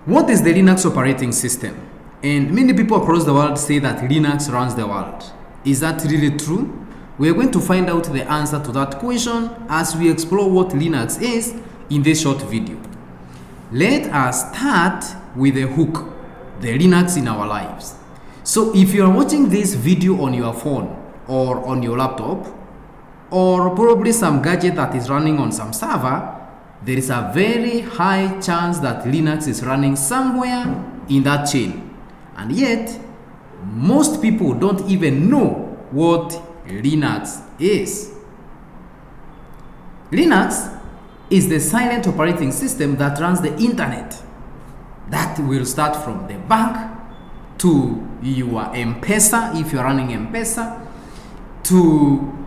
What is the Linux operating system? And many people across the world say that Linux runs the world. Is that really true? We are going to find out the answer to that question as we explore what Linux is in this short video. Let us start with the hook, the Linux in our lives. So if you are watching this video on your phone or on your laptop, or probably some gadget that is running on some server, there is a very high chance that Linux is running somewhere in that chain. And yet, most people don't even know what Linux is. Linux is the silent operating system that runs the internet. That will start from the bank to your M-Pesa, if you're running M-Pesa, to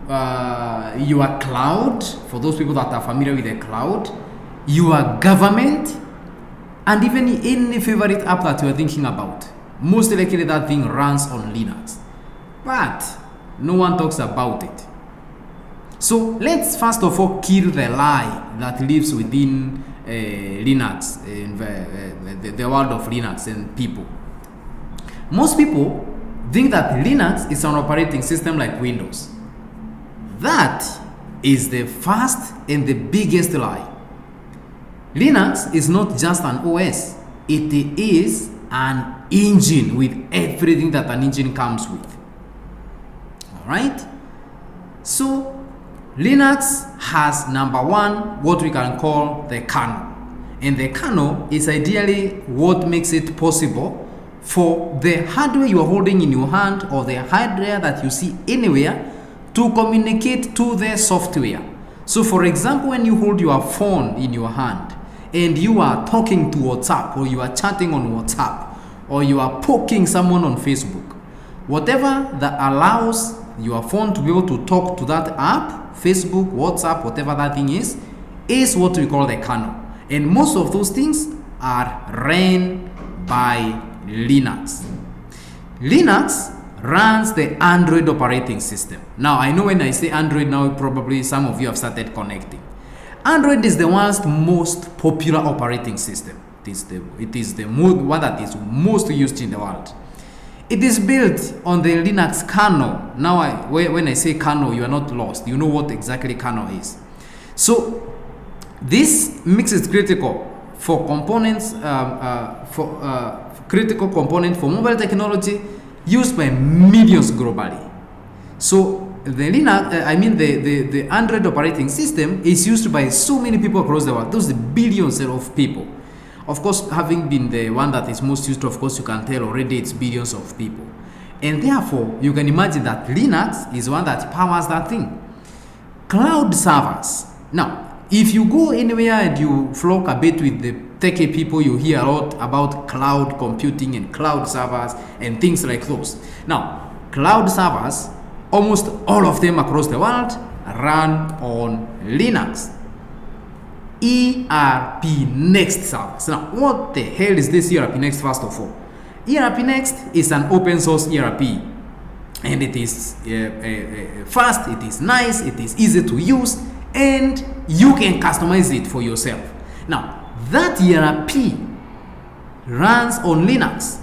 your cloud, for those people that are familiar with the cloud, your government, and even any favorite app that you are thinking about. Most likely that thing runs on Linux, but no one talks about it. So let's first of all kill the lie that lives within Linux, in the world of Linux and people. Most people think that Linux is an operating system like Windows. That is the first and the biggest lie. Linux is not just an OS, it is an engine with everything that an engine comes with. Alright? So Linux has number one, what we can call the kernel. And the kernel is ideally what makes it possible for the hardware you are holding in your hand or the hardware that you see anywhere to communicate to the software. So for example, when you hold your phone in your hand and you are talking to WhatsApp, or you are chatting on WhatsApp, or you are poking someone on Facebook, whatever that allows your phone to be able to talk to that app, Facebook, WhatsApp, whatever that thing is what we call the kernel. And most of those things are ran by Linux. Linux runs the Android operating system. Now, I know when I say Android now, probably some of you have started connecting. Android is the world's most popular operating system. It is the one that is most used in the world. It is built on the Linux kernel. Now, when I say kernel, you are not lost. You know what exactly kernel is. So, this makes it critical for components, critical component for mobile technology used by millions globally. So the Linux, the Android operating system is used by so many people across the world. Those billions of people. Of course, having been the one that is most used, of course, you can tell already it's billions of people. And therefore, you can imagine that Linux is one that powers that thing. Cloud servers. Now, if you go anywhere and you flock a bit with the techie people, you hear a lot about cloud computing and cloud servers and things like those. Now, cloud servers, almost all of them across the world, run on Linux. ERPNext servers. Now, what the hell is this ERPNext first of all? ERPNext is an open source ERP. And it is fast, it is nice, it is easy to use, and you can customize it for yourself. Now, that ERP runs on Linux.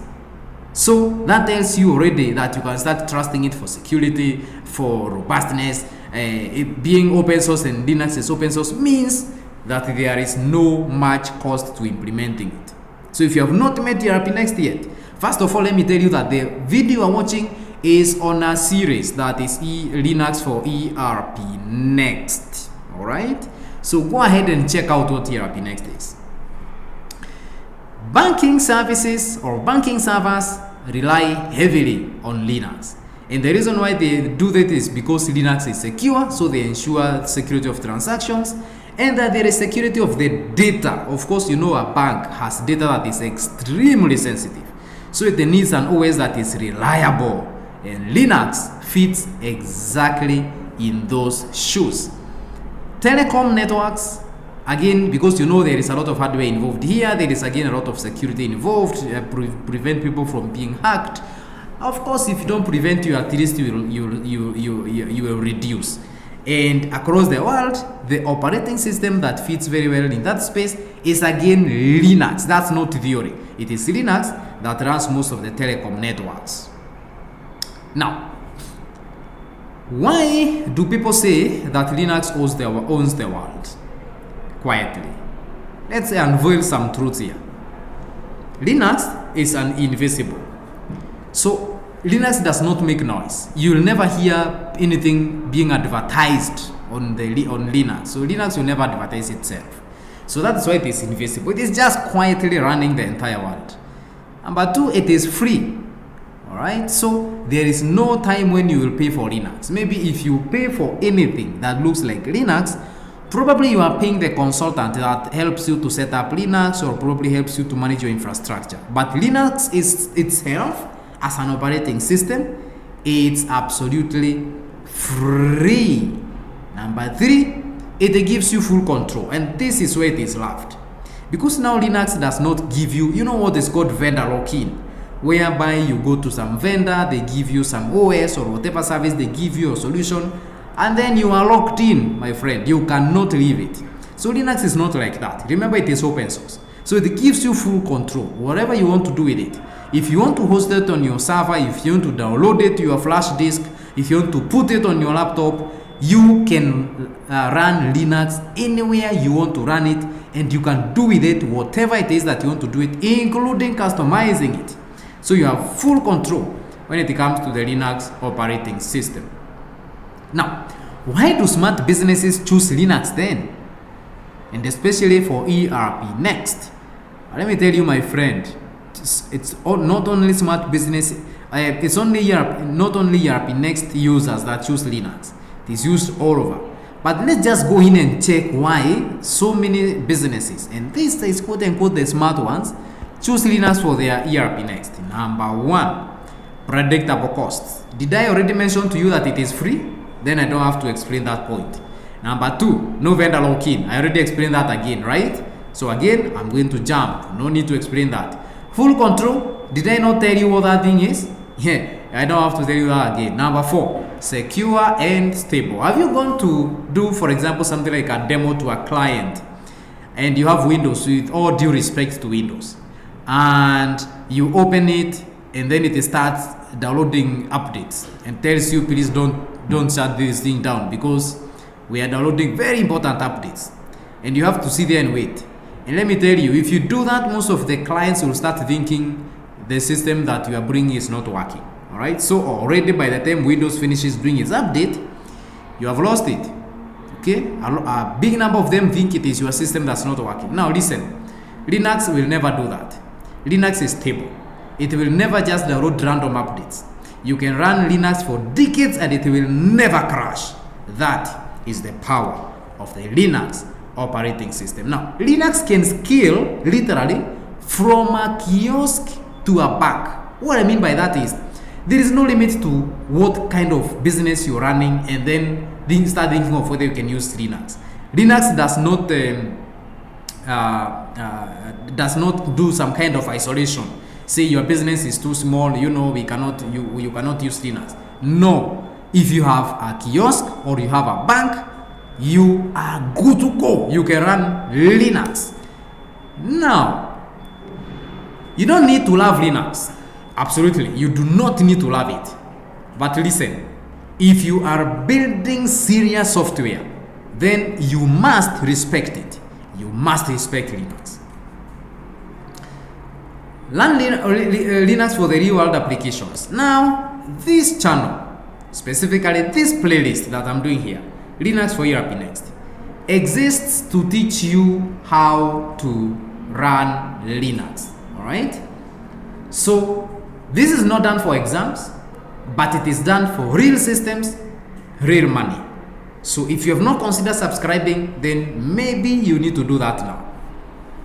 So that tells you already that you can start trusting it for security, for robustness. It being open source and Linux is open source means that there is no much cost to implementing it. So if you have not met ERPNext yet, first of all, let me tell you that the video you are watching is on a series that is Linux for ERPNext. Alright? So go ahead and check out what ERPNext is. Banking services or banking servers rely heavily on Linux. And the reason why they do that is because Linux is secure, so they ensure security of transactions, and that there is security of the data. Of course, you know a bank has data that is extremely sensitive. So it needs an OS that is reliable. And Linux fits exactly in those shoes. Telecom networks, again, because you know there is a lot of hardware involved here, there is again a lot of security involved, prevent people from being hacked. Of course, if you don't prevent you, at least you will reduce. And across the world, the operating system that fits very well in that space is again Linux. That's not theory. It is Linux that runs most of the telecom networks. Now, why do people say that Linux owns the world? Quietly. Let's unveil some truths here. Linux is an invisible. So Linux does not make noise. You'll never hear anything being advertised on Linux. So Linux will never advertise itself. So that's why it is invisible. It is just quietly running the entire world. Number two, it is free. Alright, so there is no time when you will pay for Linux. Maybe if you pay for anything that looks like Linux, probably you are paying the consultant that helps you to set up Linux or probably helps you to manage your infrastructure. But Linux is itself, as an operating system, it's absolutely free. Number three, it gives you full control, and this is where it is loved. Because now Linux does not give you, you know what is called vendor lock-in, whereby you go to some vendor, they give you some OS or whatever service, they give you a solution, and then you are locked in, my friend. You cannot leave it. So Linux is not like that. Remember, it is open source. So it gives you full control, whatever you want to do with it. If you want to host it on your server, if you want to download it to your flash disk, if you want to put it on your laptop, you can run Linux anywhere you want to run it, and you can do with it whatever it is that you want to do it, including customizing it. So you have full control when it comes to the Linux operating system. Now, why do smart businesses choose Linux then? And especially for ERPNext. Let me tell you, my friend, it's not only smart business, it's only not only ERPNext users that choose Linux. It is used all over. But let's just go in and check why so many businesses, and this is quote unquote the smart ones, choose Linux for their ERPNext. Number one, predictable costs. Did I already mention to you that it is free? Then I don't have to explain that point. Number two, no vendor lock-in. I already explained that again, right? So again, I'm going to jump. No need to explain that. Full control. Did I not tell you what that thing is? Yeah, I don't have to tell you that again. Number four, secure and stable. Have you gone to do, for example, something like a demo to a client, and you have Windows, with all due respect to Windows, and you open it, and then it starts downloading updates and tells you, please don't shut this thing down because we are downloading very important updates, and you have to sit there and wait. And let me tell you, if you do that, most of the clients will start thinking the system that you are bringing is not working. All right, so already by the time Windows finishes doing its update, you have lost it. Okay, a big number of them think it is your system that's not working. Now listen, Linux will never do that. Linux is stable. It will never just download random updates. You can run Linux for decades and it will never crash. That is the power of the Linux operating system. Now, Linux can scale literally from a kiosk to a bank. What I mean by that is there is no limit to what kind of business you're running, and then start thinking of whether you can use Linux. Linux does not do some kind of isolation. Say your business is too small, you cannot use Linux. No, if you have a kiosk or you have a bank, you are good to go. You can run Linux. Now, you don't need to love Linux. Absolutely, you do not need to love it. But listen, if you are building serious software, then you must respect it. You must respect Linux. Learn Linux for the real world applications. Now, this channel, specifically this playlist that I'm doing here, Linux for ERPNext, exists to teach you how to run Linux. Alright? So, this is not done for exams, but it is done for real systems, real money. So if you have not considered subscribing, then maybe you need to do that now.